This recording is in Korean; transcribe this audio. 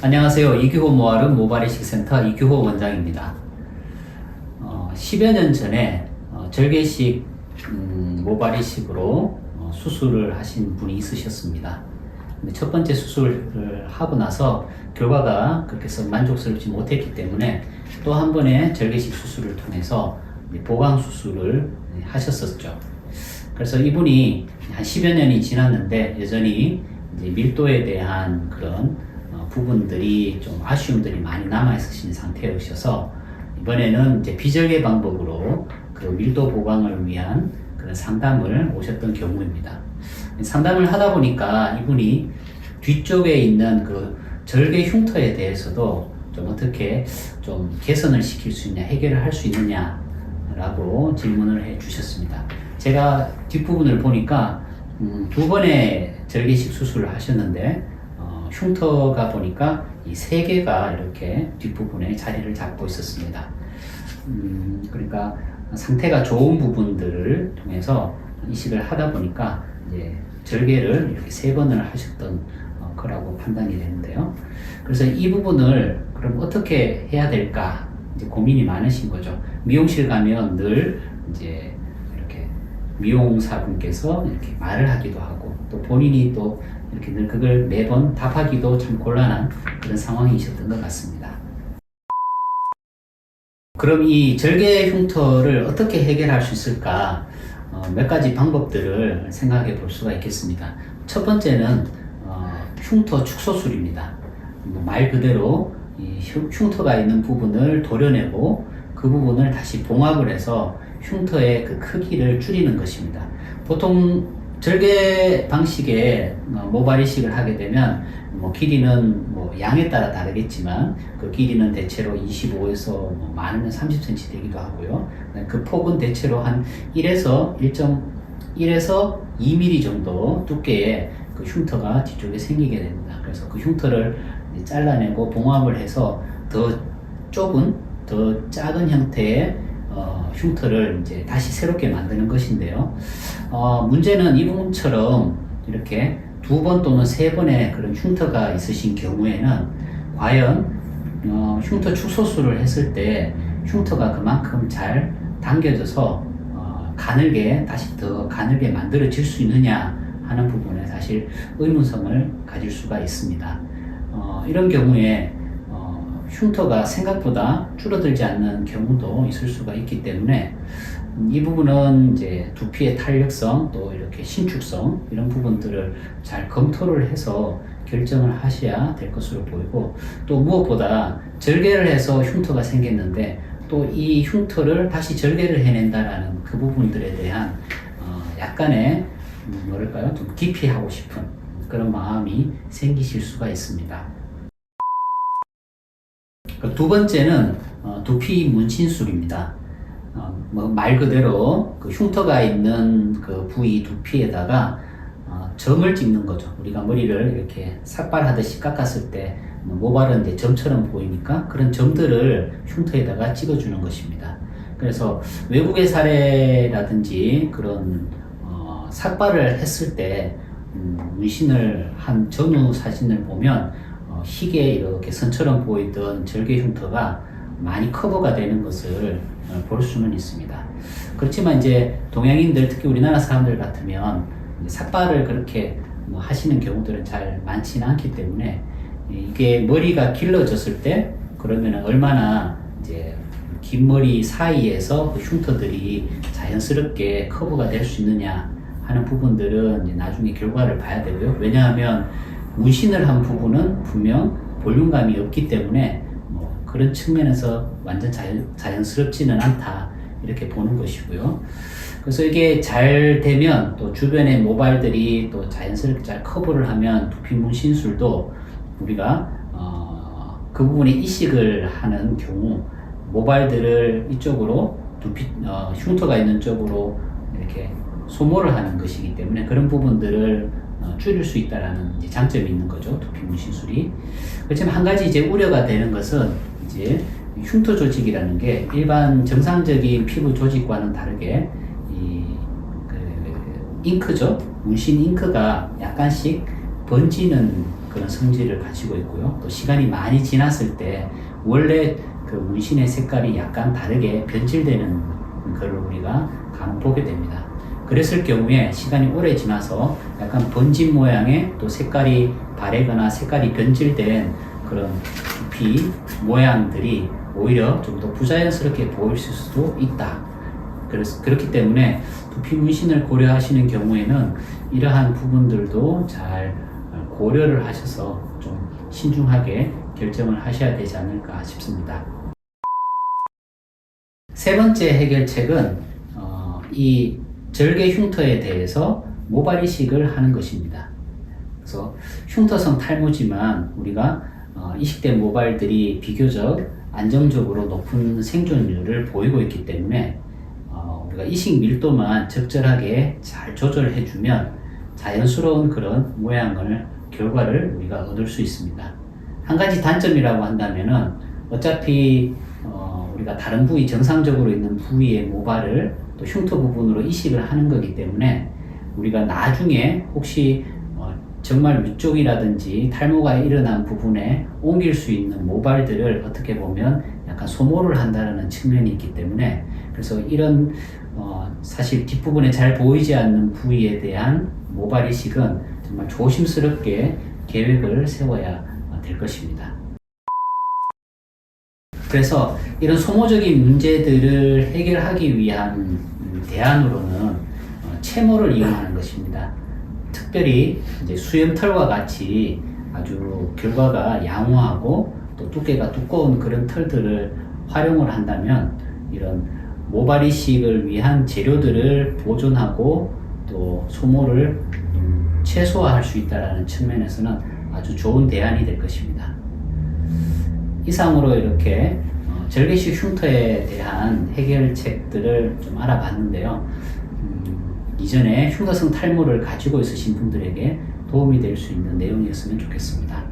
안녕하세요. 이규호 모아름 모발이식 센터 이규호 원장입니다. 10여 년 전에 절개식 모발이식으로 수술을 하신 분이 있으셨습니다. 근데 첫 번째 수술을 하고 나서 결과가 그렇게 썩 만족스럽지 못했기 때문에 또 한 번의 절개식 수술을 통해서 보강 수술을 하셨었죠. 그래서 이분이 한 10여 년이 지났는데 여전히 이제 밀도에 대한 그런 부분들이 좀 아쉬움들이 많이 남아 있으신 상태이셔서 이번에는 이제 비절개 방법으로 그 밀도 보강을 위한 그런 상담을 오셨던 경우입니다. 상담을 하다 보니까 이분이 뒤쪽에 있는 그 절개 흉터에 대해서도 좀 어떻게 좀 개선을 시킬 수 있냐, 해결을 할 수 있느냐라고 질문을 해 주셨습니다. 제가 뒷부분을 보니까 두 번의 절개식 수술을 하셨는데 흉터가 보니까 이 세 개가 이렇게 뒷부분에 자리를 잡고 있었습니다. 그러니까 상태가 좋은 부분들을 통해서 이식을 하다 보니까 이제 절개를 이렇게 세 번을 하셨던 거라고 판단이 되는데요. 그래서 이 부분을 그럼 어떻게 해야 될까 이제 고민이 많으신 거죠. 미용실 가면 늘 이제 이렇게 미용사분께서 이렇게 말을 하기도 하고 또 본인이 또 이렇게 늘 그걸 매번 답하기도 참 곤란한 그런 상황이셨던 것 같습니다. 그럼 이 절개 흉터를 어떻게 해결할 수 있을까? 몇 가지 방법들을 생각해 볼 수가 있겠습니다. 첫 번째는 흉터 축소술입니다. 말 그대로 이 흉터가 있는 부분을 도려내고 그 부분을 다시 봉합을 해서 흉터의 그 크기를 줄이는 것입니다. 보통 절개 방식의 모발 이식을 하게 되면 길이는 양에 따라 다르겠지만 그 길이는 대체로 25에서 많으면 30cm 되기도 하고요. 그 폭은 대체로 한 1에서 2mm 정도 두께의 그 흉터가 뒤쪽에 생기게 됩니다. 그래서 그 흉터를 잘라내고 봉합을 해서 더 좁은, 더 작은 형태의 흉터를 이제 다시 새롭게 만드는 것인데요. 문제는 이 부분처럼 이렇게 두 번 또는 세 번의 그런 흉터가 있으신 경우에는 과연 흉터 축소술을 했을 때 흉터가 그만큼 잘 당겨져서 가늘게 다시 더 가늘게 만들어질 수 있느냐 하는 부분에 사실 의문점을 가질 수가 있습니다. 이런 경우에 흉터가 생각보다 줄어들지 않는 경우도 있을 수가 있기 때문에 이 부분은 이제 두피의 탄력성 또 이렇게 신축성 이런 부분들을 잘 검토를 해서 결정을 하셔야 될 것으로 보이고 또 무엇보다 절개를 해서 흉터가 생겼는데 또 이 흉터를 다시 절개를 해낸다라는 그 부분들에 대한 약간의 뭐랄까요 좀 기피하고 싶은 그런 마음이 생기실 수가 있습니다. 두 번째는 두피 문신술입니다. 말 그대로 그 흉터가 있는 그 부위 두피에다가 점을 찍는 거죠. 우리가 머리를 이렇게 삭발하듯이 깎았을 때 모발은 이제 점처럼 보이니까 그런 점들을 흉터에다가 찍어주는 것입니다. 그래서 외국의 사례라든지 그런 삭발을 했을 때 문신을 한 전후 사진을 보면 희게 이렇게 선처럼 보이던 절개 흉터가 많이 커버가 되는 것을 볼 수는 있습니다. 그렇지만 이제 동양인들 특히 우리나라 사람들 같으면 삭발을 그렇게 하시는 경우들은 잘 많지는 않기 때문에 이게 머리가 길러졌을 때 그러면 얼마나 이제 긴 머리 사이에서 그 흉터들이 자연스럽게 커버가 될 수 있느냐 하는 부분들은 이제 나중에 결과를 봐야 되고요. 왜냐하면 문신을 한 부분은 분명 볼륨감이 없기 때문에 그런 측면에서 완전 자연스럽지는 않다 이렇게 보는 것이고요. 그래서 이게 잘 되면 또 주변의 모발들이 또 자연스럽게 잘 커버를 하면 두피 문신술도 우리가 그 부분에 이식을 하는 경우 모발들을 이쪽으로 흉터가 있는 쪽으로 이렇게 소모를 하는 것이기 때문에 그런 부분들을 줄일 수 있다라는 이제 장점이 있는 거죠. 두피 문신술이. 그렇지만 한 가지 이제 우려가 되는 것은 이제 흉터 조직이라는 게 일반 정상적인 피부 조직과는 다르게 잉크죠. 문신 잉크가 약간씩 번지는 그런 성질을 가지고 있고요. 또 시간이 많이 지났을 때 원래 그 문신의 색깔이 약간 다르게 변질되는 걸 우리가 간혹 보게 됩니다. 그랬을 경우에 시간이 오래 지나서 약간 번진 모양의 또 색깔이 바래거나 색깔이 변질된 그런 두피 모양들이 오히려 좀 더 부자연스럽게 보일 수도 있다. 그렇기 때문에 두피 문신을 고려하시는 경우에는 이러한 부분들도 잘 고려를 하셔서 좀 신중하게 결정을 하셔야 되지 않을까 싶습니다. 세 번째 해결책은 이 절개 흉터에 대해서 모발 이식을 하는 것입니다. 그래서 흉터성 탈모지만 우리가 이식된 모발들이 비교적 안정적으로 높은 생존율을 보이고 있기 때문에 우리가 이식 밀도만 적절하게 잘 조절해 주면 자연스러운 그런 결과를 우리가 얻을 수 있습니다. 한 가지 단점이라고 한다면은 어차피 우리가 다른 부위, 정상적으로 있는 부위의 모발을 또 흉터 부분으로 이식을 하는 거기 때문에 우리가 나중에 혹시 정말 위쪽이라든지 탈모가 일어난 부분에 옮길 수 있는 모발들을 어떻게 보면 약간 소모를 한다는 측면이 있기 때문에, 그래서 이런 사실 뒷부분에 잘 보이지 않는 부위에 대한 모발 이식은 정말 조심스럽게 계획을 세워야 될 것입니다. 그래서 이런 소모적인 문제들을 해결하기 위한 대안으로는 채모를 이용하는 것입니다. 특별히 이제 수염털과 같이 아주 결과가 양호하고 또 두께가 두꺼운 그런 털들을 활용을 한다면 이런 모발 이식을 위한 재료들을 보존하고 또 소모를 최소화할 수 있다는 측면에서는 아주 좋은 대안이 될 것입니다. 이상으로 이렇게 절개식 흉터에 대한 해결책들을 좀 알아봤는데요. 이전에 흉터성 탈모를 가지고 있으신 분들에게 도움이 될 수 있는 내용이었으면 좋겠습니다.